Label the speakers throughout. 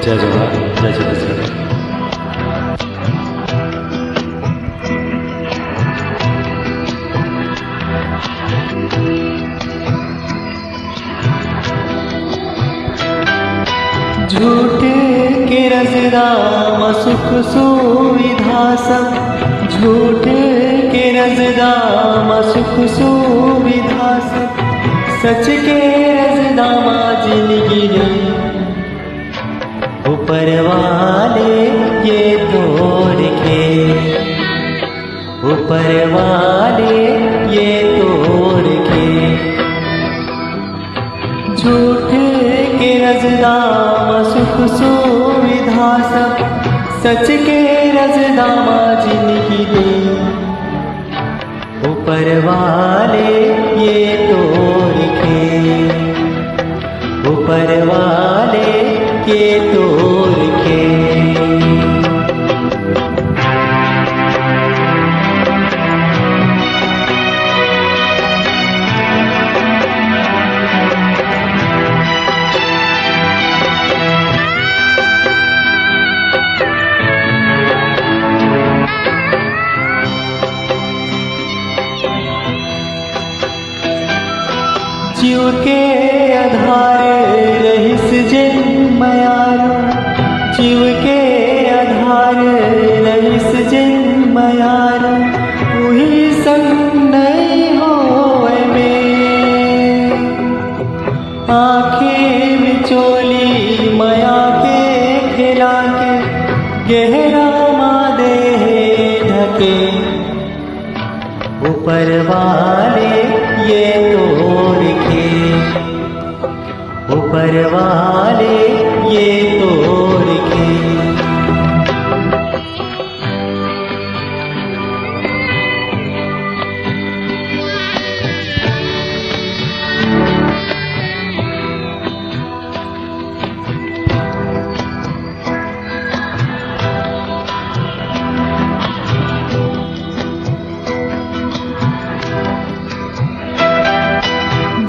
Speaker 1: जय जवाहर जय छत्तीसगढ़।
Speaker 2: झूठे के रज़दाम सुख सुविधा सब, झूठे के रज़दाम सुख सुविधा सब, सच के रज़दामा जिंदगी ने ऊपर वाले ये तोड़ के, ऊपर वाले ये तोड़ के। झूठे के रज़दाम सुख सुविधा सब, सच के रज़दामा जिंदगी दे, ऊपर वाले ये तोड़ के, ऊपर वाले ये तोड़ के। जीव के आधार रहिस जिन मयारो, जीव के आधार रहिस जिन मयारो, वही संग नहीं होए में। आँखें बिचोली माया के खिला के, गहरा मादे ढके, ऊपर वाले ये तोड़ के, ऊपर वाले ये तोड़ के।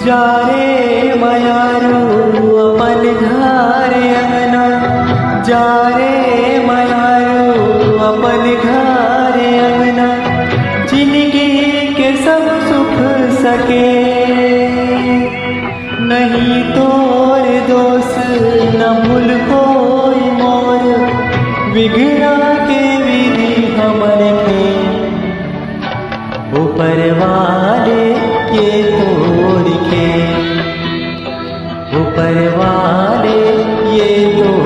Speaker 2: जा रे मयारू अपन घर अंगना, जा रे मयारू अपन घर अंगना, जिंदगी के सब सुख सके। नहीं तोर दोष न भूल कोई मोर, बिगड़ा के विधि हमर के, ऊपर वाले ये तोड़ के, ऊपर वाले ये तोड़